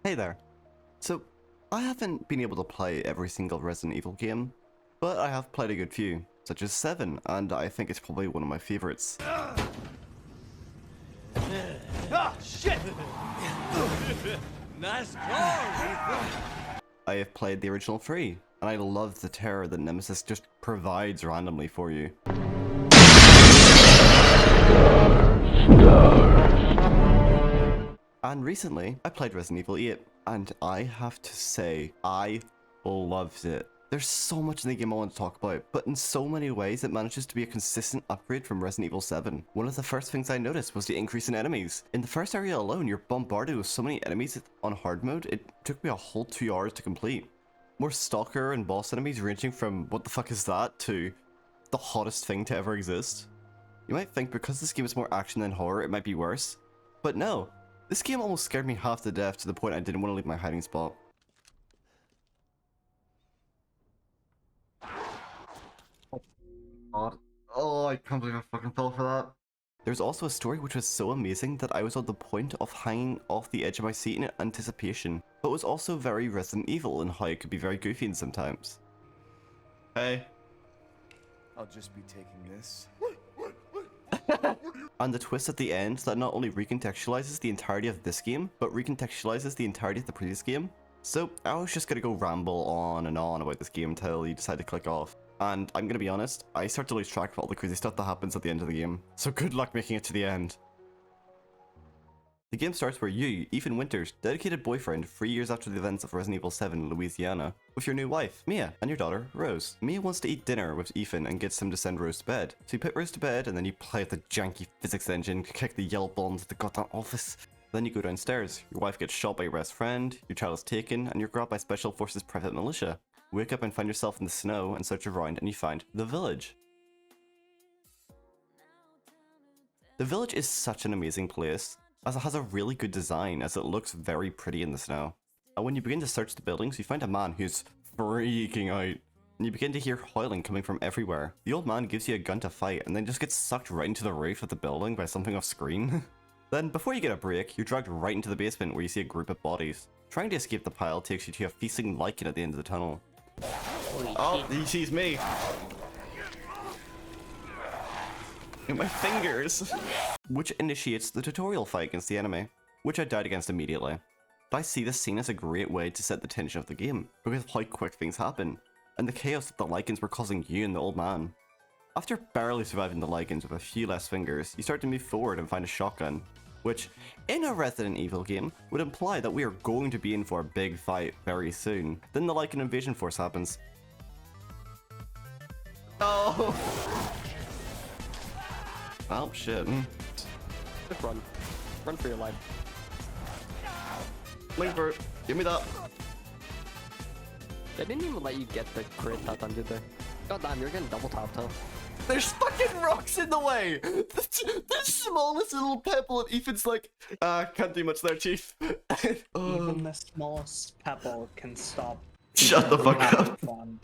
Hey there. So, I haven't been able to play every single Resident Evil game, but I have played a good few, such as 7, and I think it's probably one of my favorites. Ah, shit! Nice call! I have played the original 3, and I love the terror that Nemesis just provides randomly for you. And recently, I played Resident Evil 8, and I have to say, I loved it. There's so much in the game I want to talk about, but in so many ways it manages to be a consistent upgrade from Resident Evil 7. One of the first things I noticed was the increase in enemies. In the first area alone, you're bombarded with so many enemies on hard mode, it took me a whole 2 hours to complete. More stalker and boss enemies ranging from what the fuck is that to the hottest thing to ever exist. You might think because this game is more action than horror, it might be worse, but no. This game almost scared me half to death to the point I didn't want to leave my hiding spot. God. Oh, I can't believe I fucking fell for that. There's also a story which was so amazing that I was on the point of hanging off the edge of my seat in anticipation, but was also very Resident Evil in how it could be very goofy in sometimes. Hey. I'll just be taking this. And the twist at the end that not only recontextualizes the entirety of this game, but recontextualizes the entirety of the previous game. So I was just gonna go ramble on and on about this game until you decide to click off. And I'm gonna be honest, I start to lose track of all the crazy stuff that happens at the end of the game. So good luck making it to the end. The game starts where you, Ethan Winters, dedicated boyfriend 3 years after the events of Resident Evil 7 in Louisiana, with your new wife, Mia, and your daughter, Rose. Mia wants to eat dinner with Ethan and gets him to send Rose to bed. So you put Rose to bed and then you play with the janky physics engine, kick the yellow ball into the goddamn office. Then you go downstairs, your wife gets shot by your best friend, your child is taken, and you're grabbed by Special Forces private militia. Wake up and find yourself in the snow and search around and you find the village. The village is such an amazing place, as it has a really good design as it looks very pretty in the snow. And when you begin to search the buildings, you find a man who's freaking out. And you begin to hear howling coming from everywhere. The old man gives you a gun to fight and then just gets sucked right into the roof of the building by something off screen. Then, before you get a break, you're dragged right into the basement where you see a group of bodies. Trying to escape the pile takes you to a feasting lichen at the end of the tunnel. Oh, he sees me! In my fingers! Which initiates the tutorial fight against the enemy, which I died against immediately. But I see this scene as a great way to set the tension of the game, because of how quick things happen, and the chaos that the lichens were causing you and the old man. After barely surviving the lichens with a few less fingers, you start to move forward and find a shotgun, which, in a Resident Evil game, would imply that we are going to be in for a big fight very soon. Then the lichen invasion force happens. Oh! Oh shit. Just run. Run for your life. Lingford, give me that. They didn't even let you get the crit that time, did they? God damn, you're getting double tapped, huh? There's fucking rocks in the way! The smallest little pebble and Ethan's like, can't do much there, chief. Even the smallest pebble can stop. Shut the fuck up. Fun.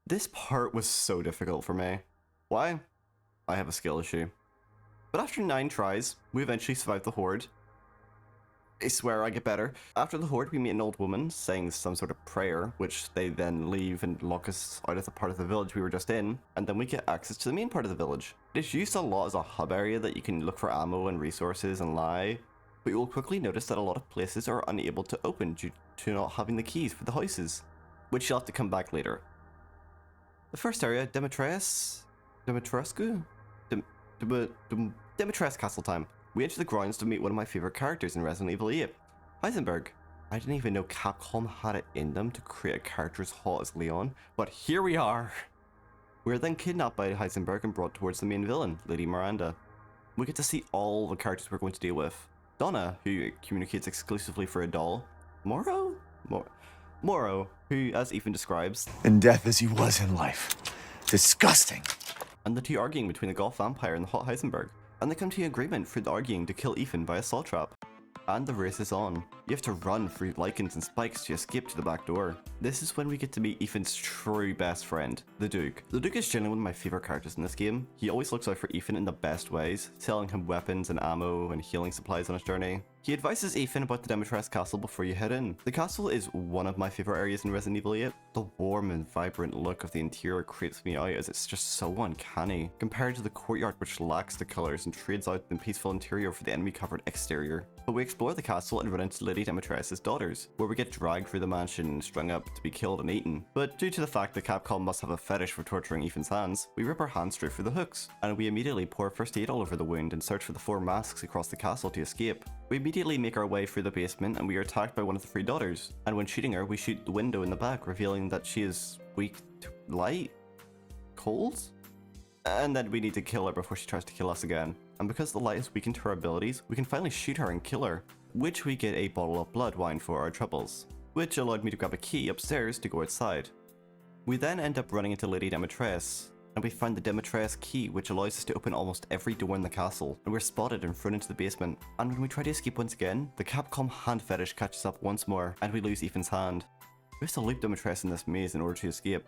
This part was so difficult for me. Why? I have a skill issue. But after 9 tries, we eventually survived the horde. I swear I get better. After the horde, we meet an old woman saying some sort of prayer, which they then leave and lock us out of the part of the village we were just in, and then we get access to the main part of the village. It's used a lot as a hub area that you can look for ammo and resources and lie, but you will quickly notice that a lot of places are unable to open due to not having the keys for the houses, which you'll have to come back later. The first area, Demetrius Castle time. We enter the grounds to meet one of my favorite characters in Resident Evil 8, Heisenberg. I didn't even know Capcom had it in them to create a character as hot as Leon, but here we are. We are then kidnapped by Heisenberg and brought towards the main villain, Lady Miranda. We get to see all the characters we're going to deal with. Donna, who communicates exclusively for a doll. Moro, who, as Ethan describes, In death as he was in life. Disgusting. and the two arguing between the goth vampire and the hot Heisenberg. And they come to an agreement through the arguing to kill Ethan by a saw trap. And the race is on. You have to run through lichens and spikes to escape to the back door. This is when we get to meet Ethan's true best friend, the Duke. The Duke is generally one of my favorite characters in this game. He always looks out for Ethan in the best ways, selling him weapons and ammo and healing supplies on his journey. He advises Ethan about the Demetres castle before you head in. The castle is one of my favorite areas in Resident Evil 8. The warm and vibrant look of the interior creeps me out as it's just so uncanny, compared to the courtyard which lacks the colours and trades out the peaceful interior for the enemy-covered exterior. But we explore the castle and run into Lady Demetres's daughters, where we get dragged through the mansion and strung up to be killed and eaten. But due to the fact that Capcom must have a fetish for torturing Ethan's hands, we rip our hands straight through the hooks, and we immediately pour first aid all over the wound and search for the 4 masks across the castle to escape. We immediately make our way through the basement and we are attacked by one of the 3 daughters, and when shooting her we shoot the window in the back, revealing that she is weak to light? Cold? And then we need to kill her before she tries to kill us again. And because the light has weakened her abilities, we can finally shoot her and kill her, which we get a bottle of blood wine for our troubles, which allowed me to grab a key upstairs to go outside. We then end up running into Lady Demetres, and we find the Demetres key, which allows us to open almost every door in the castle, and we're spotted and thrown into the basement. And when we try to escape once again, the Capcom hand fetish catches up once more, and we lose Ethan's hand. We have to loop Demetres in this maze in order to escape.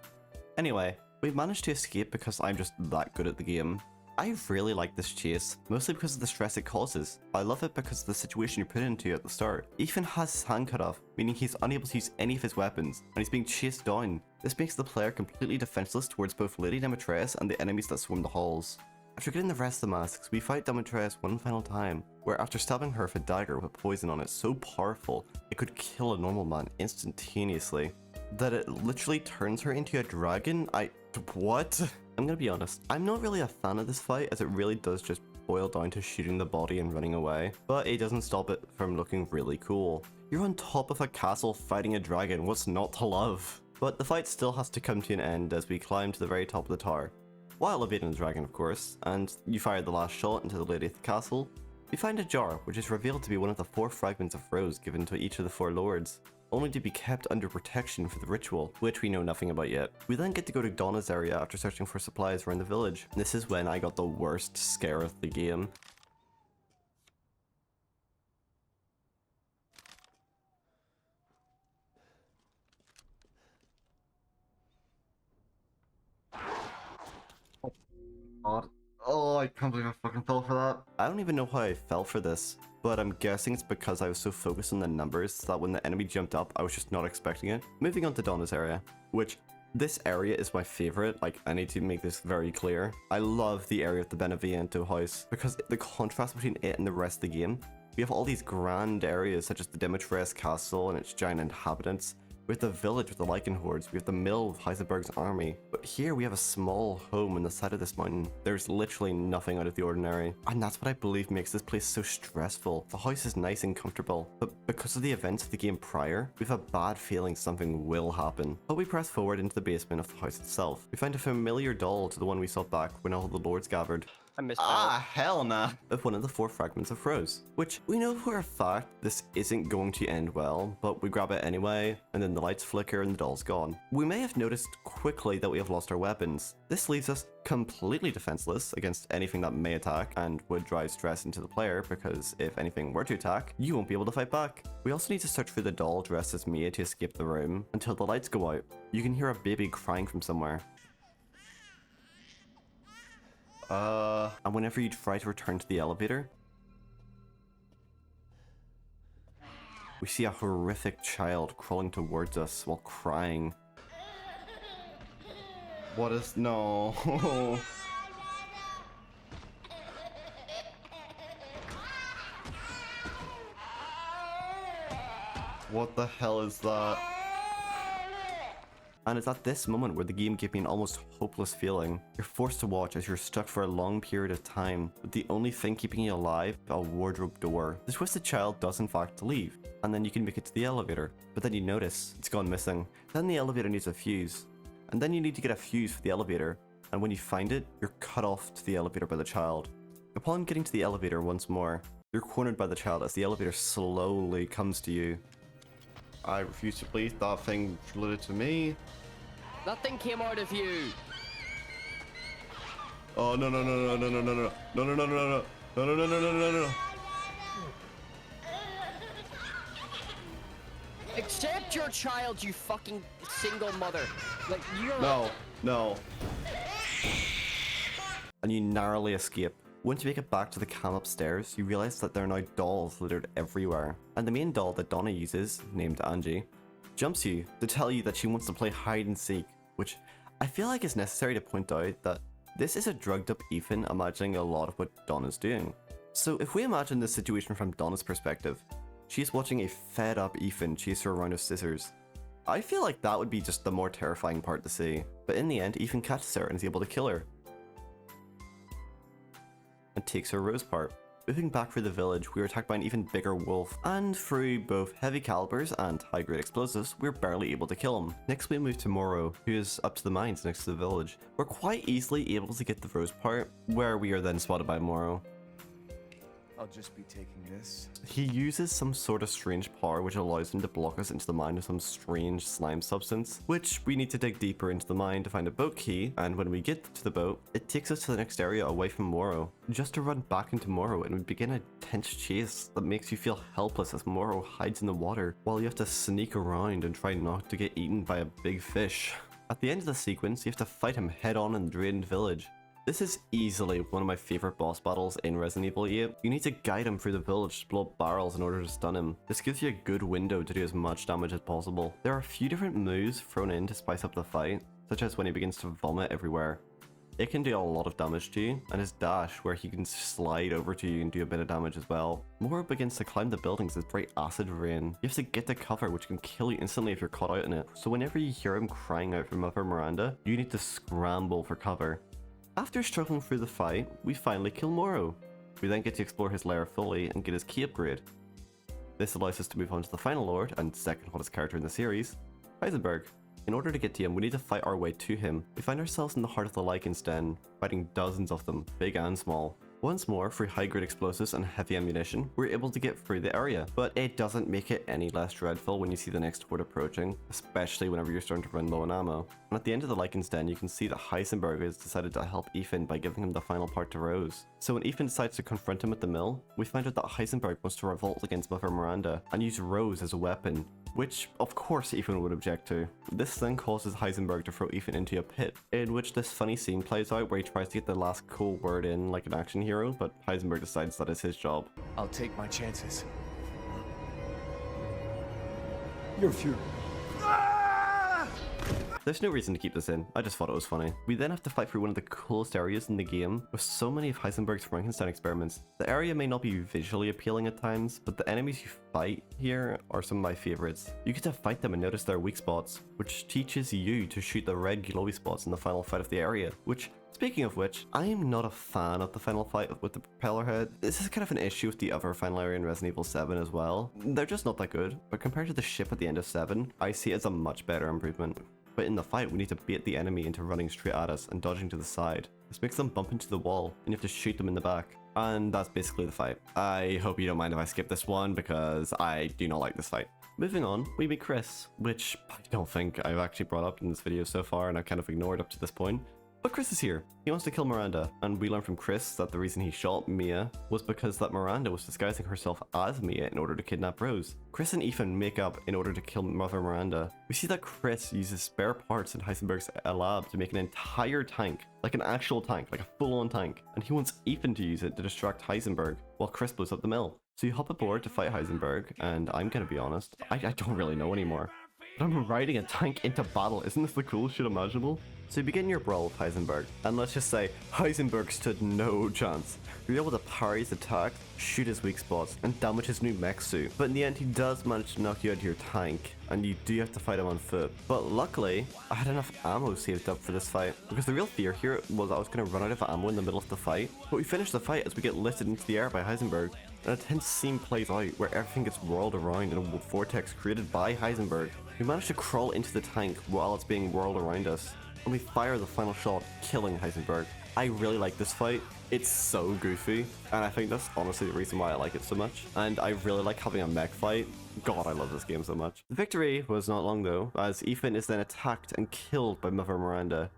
Anyway, we managed to escape because I'm just that good at the game. I really like this chase, mostly because of the stress it causes. I love it because of the situation you're put into at the start. Ethan has his hand cut off, meaning he's unable to use any of his weapons, and he's being chased down. This makes the player completely defenseless towards both Lady Demetres and the enemies that swarm the halls. After getting the rest of the masks, we fight Demetres one final time, where after stabbing her with a dagger with poison on it so powerful, it could kill a normal man instantaneously, that it literally turns her into a dragon. What? I'm gonna be honest, I'm not really a fan of this fight, as it really does just boil down to shooting the body and running away, but it doesn't stop it from looking really cool. You're on top of a castle fighting a dragon, what's not to love? But the fight still has to come to an end as we climb to the very top of the tower, while evading the dragon of course, and you fire the last shot into the lady of the castle. You find a jar, which is revealed to be one of the 4 fragments of rose given to each of the 4 lords, only to be kept under protection for the ritual, which we know nothing about yet. We then get to go to Donna's area after searching for supplies around the village. This is when I got the worst scare of the game. God. Oh, I can't believe I fucking fell for that. I don't even know how I fell for this, but I'm guessing it's because I was so focused on the numbers that when the enemy jumped up, I was just not expecting it. Moving on to Donna's area, which this area is my favorite. Like, I need to make this very clear. I love the area of the Beneviento house because the contrast between it and the rest of the game. We have all these grand areas such as the Demetres castle and its giant inhabitants. We have the village with the Lycan hordes, we have the mill with Heisenberg's army, but here we have a small home on the side of this mountain. There's literally nothing out of the ordinary, and that's what I believe makes this place so stressful. The house is nice and comfortable, but because of the events of the game prior, we have a bad feeling something will happen. But we press forward into the basement of the house itself. We find a familiar doll to the one we saw back when all the lords gathered. I missed Hell nah. Of one of the 4 fragments of rose, which we know for a fact this isn't going to end well, but we grab it anyway, and then the lights flicker and the doll's gone. We may have noticed quickly that we have lost our weapons. This leaves us completely defenseless against anything that may attack and would drive stress into the player, because if anything were to attack, you won't be able to fight back. We also need to search for the doll dressed as Mia to escape the room until the lights go out. You can hear a baby crying from somewhere. And whenever you try to return to the elevator, we see a horrific child crawling towards us while crying. What is... no. What the hell is that? And it's at this moment where the game gave me an almost hopeless feeling. You're forced to watch as you're stuck for a long period of time, with the only thing keeping you alive, a wardrobe door. The twisted child does in fact leave, and then you can make it to the elevator, but then you notice it's gone missing. Then the elevator needs a fuse, and then you need to get a fuse for the elevator, and when you find it, you're cut off to the elevator by the child. Upon getting to the elevator once more, you're cornered by the child as the elevator slowly comes to you. I refuse to believe that thing related to me. Nothing came out of you. Oh no no no no no no no no no no no no no no no no no no no. Accept your child, you fucking single mother. Like you're No, no. And you narrowly escape. Once you make it back to the camp upstairs, you realize that there are now dolls littered everywhere, and the main doll that Donna uses, named Angie, jumps you to tell you that she wants to play hide and seek, which I feel like is necessary to point out that this is a drugged up Ethan imagining a lot of what Donna's doing. So if we imagine this situation from Donna's perspective, she's watching a fed up Ethan chase her around with scissors. I feel like that would be just the more terrifying part to see, but in the end Ethan catches her and is able to kill her and takes her rose part. Moving back through the village, we are attacked by an even bigger wolf, and through both heavy calibers and high grade explosives, we're barely able to kill him. Next we move to Morrow, who is up to the mines next to the village. We're quite easily able to get the rose part, where we are then spotted by Morrow. I'll just be taking this. He uses some sort of strange power which allows him to block us into the mine with some strange slime substance, which we need to dig deeper into the mine to find a boat key, and when we get to the boat, it takes us to the next area away from Morrow, just to run back into Morrow, and we begin a tense chase that makes you feel helpless as Morrow hides in the water, while you have to sneak around and try not to get eaten by a big fish. At the end of the sequence, you have to fight him head on in the drained village. This is easily one of my favorite boss battles in Resident Evil 8. You need to guide him through the village to blow up barrels in order to stun him. This gives you a good window to do as much damage as possible. There are a few different moves thrown in to spice up the fight, such as when he begins to vomit everywhere. It can do a lot of damage to you, and his dash, where he can slide over to you and do a bit of damage as well. Morrow begins to climb the buildings as bright acid rain. You have to get to cover, which can kill you instantly if you're caught out in it. So whenever you hear him crying out for Mother Miranda, you need to scramble for cover. After struggling through the fight, we finally kill Morrow. We then get to explore his lair fully and get his key upgrade. This allows us to move on to the final lord and second hottest character in the series, Heisenberg. In order to get to him, we need to fight our way to him. We find ourselves in the heart of the Lycan's den, fighting dozens of them, big and small. Once more, through high-grade explosives and heavy ammunition, we're able to get through the area, but it doesn't make it any less dreadful when you see the next horde approaching, especially whenever you're starting to run low on ammo. And at the end of the Lycan's den, you can see that Heisenberg has decided to help Ethan by giving him the final part to Rose. So when Ethan decides to confront him at the mill, we find out that Heisenberg wants to revolt against Mother Miranda and use Rose as a weapon, which of course Ethan would object to. This then causes Heisenberg to throw Ethan into a pit, in which this funny scene plays out where he tries to get the last cool word in like an action hero, but Heisenberg decides that is his job. I'll take my chances. Your fury. There's no reason to keep this in, I just thought it was funny. We then have to fight through one of the coolest areas in the game, with so many of Heisenberg's Frankenstein experiments. The area may not be visually appealing at times, but the enemies you fight here are some of my favorites. You get to fight them and notice their weak spots, which teaches you to shoot the red glowy spots in the final fight of the area, which, speaking of which, I am not a fan of the final fight with the propeller head. This is kind of an issue with the other final area in Resident Evil 7 as well. They're just not that good, but compared to the ship at the end of 7, I see it as a much better improvement. But in the fight, we need to bait the enemy into running straight at us and dodging to the side. This makes them bump into the wall, and you have to shoot them in the back. And that's basically the fight. I hope you don't mind if I skip this one, because I do not like this fight. Moving on, we meet Chris, which I don't think I've actually brought up in this video so far, and I've kind of ignored up to this point. But Chris is here. He wants to kill Miranda, and we learn from Chris that the reason he shot Mia was because that Miranda was disguising herself as Mia in order to kidnap Rose. Chris and Ethan make up in order to kill Mother Miranda. We see that Chris uses spare parts in Heisenberg's lab to make an entire tank, like an actual tank, like a full-on tank, and he wants Ethan to use it to distract Heisenberg, while Chris blows up the mill. So you hop aboard to fight Heisenberg, and I'm gonna be honest, I don't really know anymore. But I'm riding a tank into battle, isn't this the coolest shit imaginable? So you begin your brawl with Heisenberg, and let's just say, Heisenberg stood no chance. You're able to parry his attack, shoot his weak spots, and damage his new mech suit. But in the end, he does manage to knock you out of your tank, and you do have to fight him on foot. But luckily, I had enough ammo saved up for this fight, because the real fear here was I was going to run out of ammo in the middle of the fight. But we finish the fight as we get lifted into the air by Heisenberg, and a tense scene plays out where everything gets whirled around in a vortex created by Heisenberg. We manage to crawl into the tank while it's being whirled around us, and we fire the final shot, killing Heisenberg. I really like this fight. It's so goofy, and I think that's honestly the reason why I like it so much. And I really like having a mech fight. God, I love this game so much. The victory was not long though, as Ethan is then attacked and killed by Mother Miranda,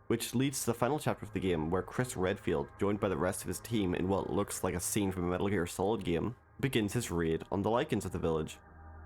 which leads to the final chapter of the game where Chris Redfield, joined by the rest of his team in what looks like a scene from a Metal Gear Solid game, begins his raid on the Lycans of the village.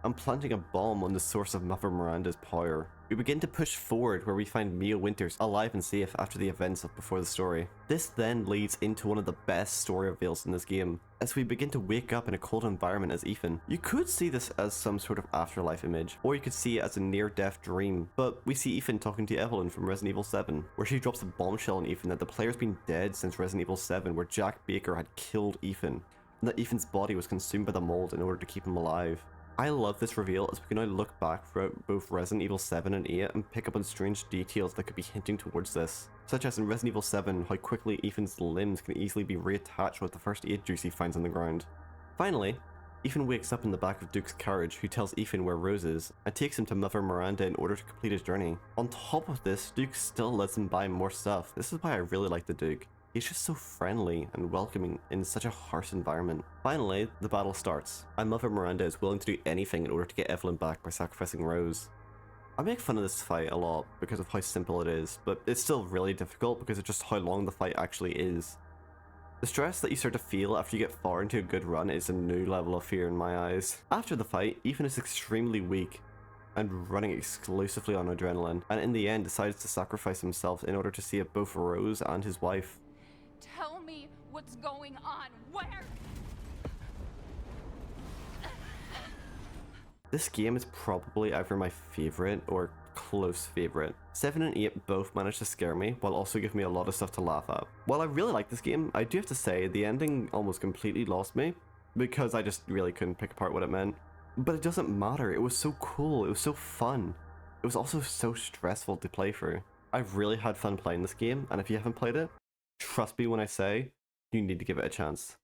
and planting a bomb on the source of Mother Miranda's power. We begin to push forward where we find Mia Winters alive and safe after the events of before the story. This then leads into one of the best story reveals in this game, as we begin to wake up in a cold environment as Ethan. You could see this as some sort of afterlife image, or you could see it as a near-death dream, but we see Ethan talking to Evelyn from Resident Evil 7, where she drops a bombshell on Ethan that the player's been dead since Resident Evil 7, where Jack Baker had killed Ethan, and that Ethan's body was consumed by the mold in order to keep him alive. I love this reveal as we can now look back throughout both Resident Evil 7 and 8 and pick up on strange details that could be hinting towards this, such as in Resident Evil 7 how quickly Ethan's limbs can easily be reattached with the first aid juice he finds on the ground. Finally, Ethan wakes up in the back of Duke's carriage, who tells Ethan where Rose is and takes him to Mother Miranda in order to complete his journey. On top of this, Duke still lets him buy more stuff. This is why I really like the Duke. He's just so friendly and welcoming in such a harsh environment. Finally, the battle starts, and Mother Miranda is willing to do anything in order to get Evelyn back by sacrificing Rose. I make fun of this fight a lot because of how simple it is, but it's still really difficult because of just how long the fight actually is. The stress that you start to feel after you get far into a good run is a new level of fear in my eyes. After the fight, Ethan is extremely weak and running exclusively on adrenaline, and in the end decides to sacrifice himself in order to save both Rose and his wife. Tell me what's going on. Where? This game is probably either my favorite or close favorite. 7 and 8 both managed to scare me while also giving me a lot of stuff to laugh at. While I really like this game, I do have to say the ending almost completely lost me because I just really couldn't pick apart what it meant. But it doesn't matter, it was so cool, it was so fun. It was also so stressful to play through. I've really had fun playing this game, and if you haven't played it, trust me when I say, you need to give it a chance.